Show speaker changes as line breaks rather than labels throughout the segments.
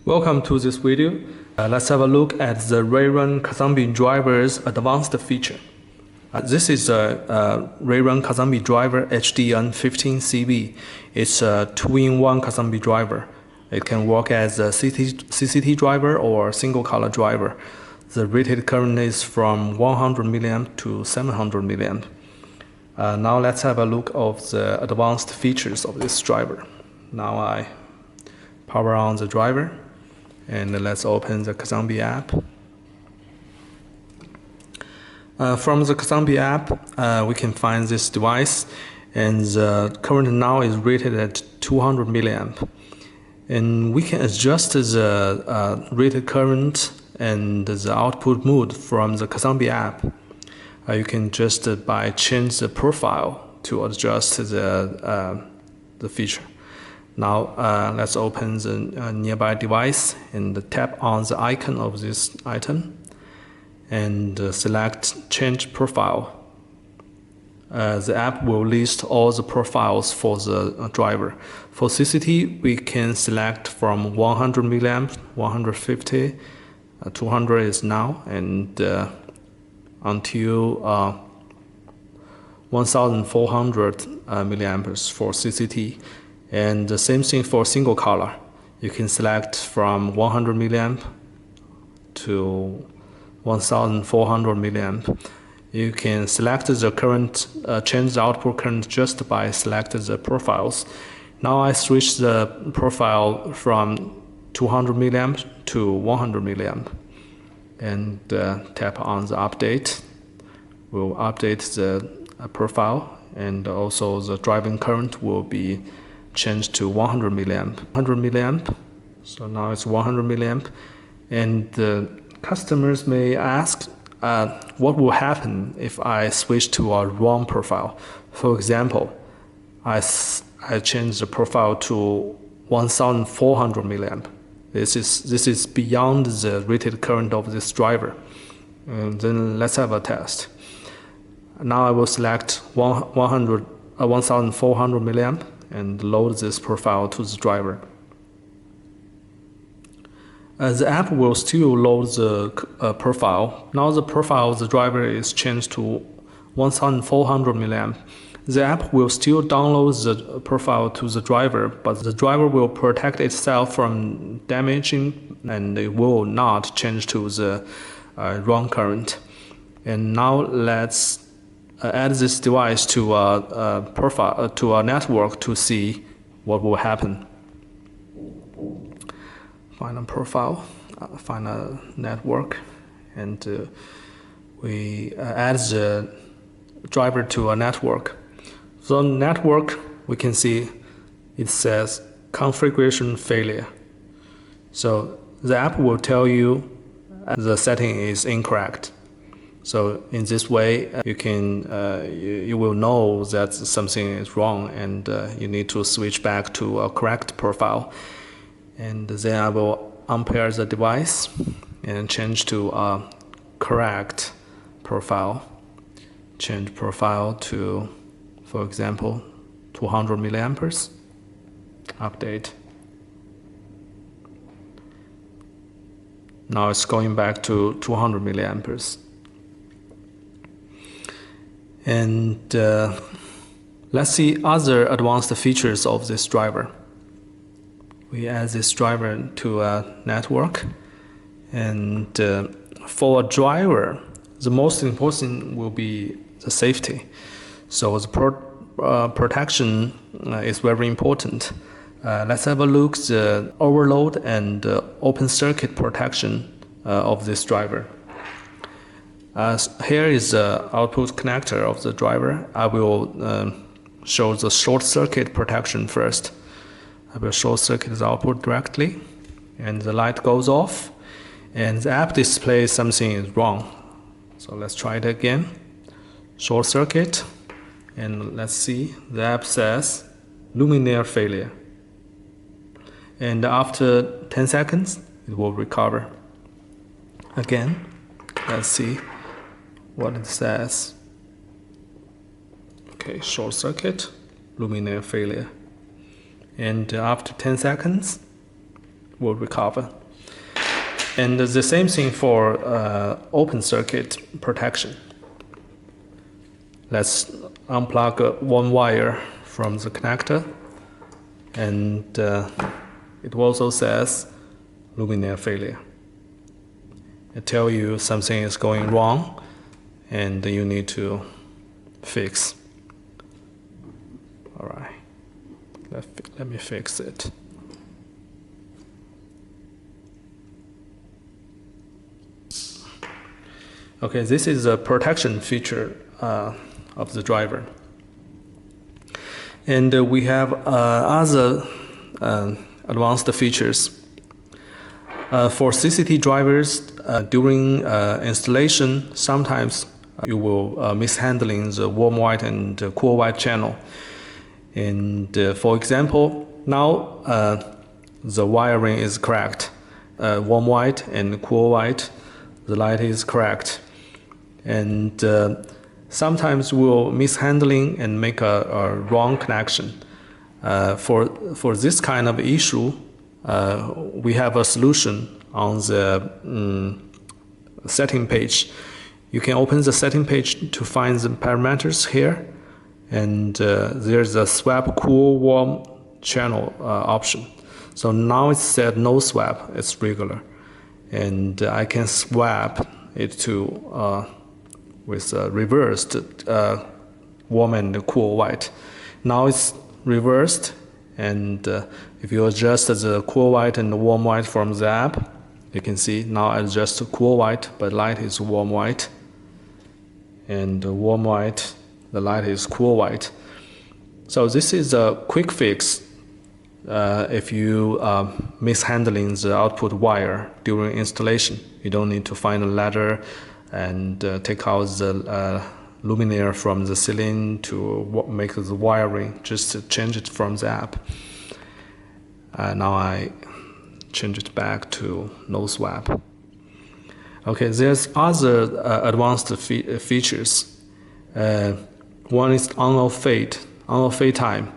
Welcome to this video. Let's have a look at the Rayrun Casambi driver's advanced feature. This is a Rayrun Casambi driver HDN15CB. It's a 2-in-1 Casambi driver. It can work as a CCT driver or single color driver. The rated current is from 100 mA to 700 mA. Now let's have a look of the advanced features of this driver. Now I power on the driver. And let's open the Casambi app. From the Casambi app, we can find this device, and the current now is rated at 200 mA. And we can adjust the rated current and the output mode from the Casambi app. You can just by change the profile to adjust the feature. Now let's open the nearby device and tap on the icon of this item and select Change Profile. The app will list all the profiles for the driver. For CCT, we can select from 100 mA, 150, 200 is now, and until 1400 milliamperes for CCT. And the same thing for single color. You can select from 100 mA to 1400 mA. You can select the current, change the output current just by selecting the profiles. Now I switch the profile from 200 mA to 100 mA and tap on the update. We'll update the profile, and also the driving current will be changed to 100 mA. So now it's 100 mA. And the customers may ask, what will happen if I switch to a wrong profile? For example, I change the profile to 1400 mA. This is beyond the rated current of this driver. And then let's have a test. Now I will select 1400 mA and load this profile to the driver. The app will still load the profile. Now the profile of the driver is changed to 1400 mA. The app will still download the profile to the driver, but the driver will protect itself from damaging, and it will not change to the wrong current. And now let's add this device to a profile, to a network, to see what will happen. Find a profile, find a network, and we add the driver to a network. So network, we can see it says configuration failure. So the app will tell you the setting is incorrect. So in this way, you will know that something is wrong, and you need to switch back to a correct profile. And then I will unpair the device and change to a correct profile. Change profile to, for example, 200 milliamperes. Update. Now it's going back to 200 milliamperes. And let's see other advanced features of this driver. We add this driver to a network, and for a driver, the most important will be the safety. So the protection is very important. Let's have a look at the overload and open circuit protection of this driver. Here is the output connector of the driver. I will show the short circuit protection first. I will short circuit the output directly, and the light goes off, and the app displays something is wrong. So let's try it again. Short circuit, and let's see, the app says luminaire failure. And after 10 seconds, it will recover. Again, let's see what it says. Okay, short circuit, luminaire failure. And after 10 seconds, will recover. And the same thing for open circuit protection. Let's unplug one wire from the connector, and it also says luminaire failure. It tells you something is going wrong and you need to fix. All right, let me fix it. Okay, this is a protection feature of the driver. And we have other advanced features. For CCT drivers, during installation, sometimes you will mishandling the warm white and cool white channel. And for example, now the wiring is correct. Warm white and cool white, the light is correct. And sometimes we'll mishandling and make a wrong connection. For this kind of issue, we have a solution on the setting page. You can open the setting page to find the parameters here, and there's a swap cool warm channel option. So now it's set no swap, it's regular, and I can swap it to with reversed warm and cool white. Now it's reversed, and if you adjust the cool white and the warm white from the app, you can see now I adjust cool white, but light is warm white, and warm white, the light is cool white. So this is a quick fix if you mishandling the output wire during installation. You don't need to find a ladder and take out the luminaire from the ceiling to make the wiring, just change it from the app. Now I change it back to no swap. Okay, there's other advanced features. One is on-off fade time.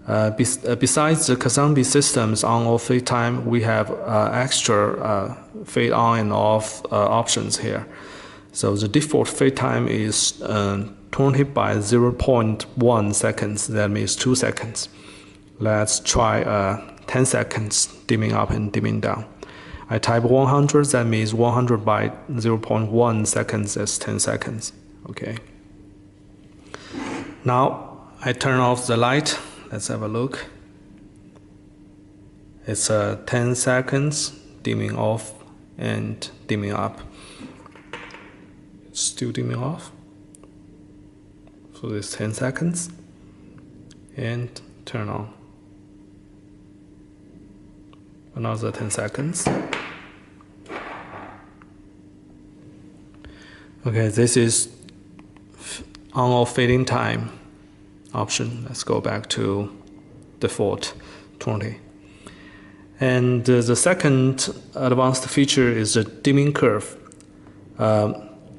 Besides the Casambi system's on-off fade time, we have extra fade on and off options here. So the default fade time is 20 by 0.1 seconds, that means 2 seconds. Let's try 10 seconds dimming up and dimming down. I type 100, that means 100 by 0.1 seconds, that's 10 seconds. Okay. Now I turn off the light. Let's have a look. It's 10 seconds dimming off and dimming up. It's still dimming off. So it's 10 seconds and turn on. Another 10 seconds. Okay, this is on-off fading time option. Let's go back to default 20. And the second advanced feature is the dimming curve.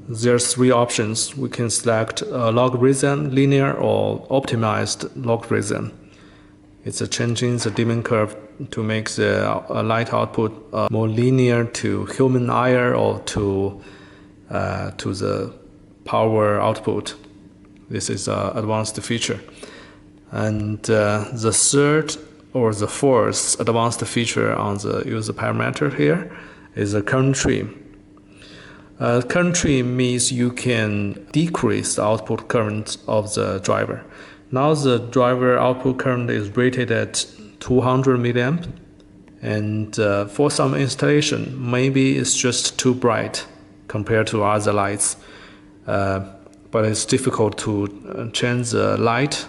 There's 3 options. We can select logarithm, linear, or optimized logarithm. It's changing the dimming curve to make the light output more linear to human eye or to the power output. This is an advanced feature. And the third or the fourth advanced feature on the user parameter here is a current trim. Current trim means you can decrease the output current of the driver. Now the driver output current is rated at 200 milliamp, and for some installation, maybe it's just too bright compared to other lights. But it's difficult to change the light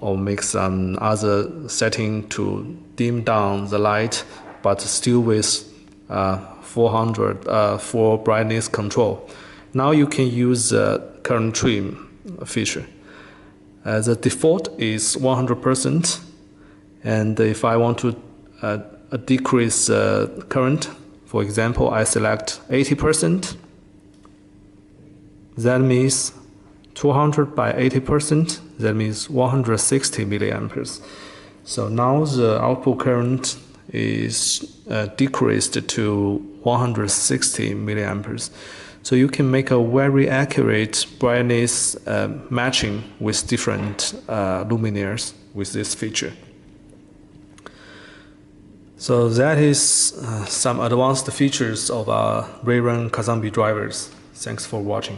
or make some other setting to dim down the light, but still with 400 for brightness control. Now you can use the current trim feature. The default is 100%, and if I want to decrease current, for example, I select 80%. That means 200 by 80%, that means 160 milliamperes. So now the output current is decreased to 160 milliamperes. So you can make a very accurate brightness matching with different luminaires with this feature. So that is some advanced features of Rayrun Casambi drivers. Thanks for watching.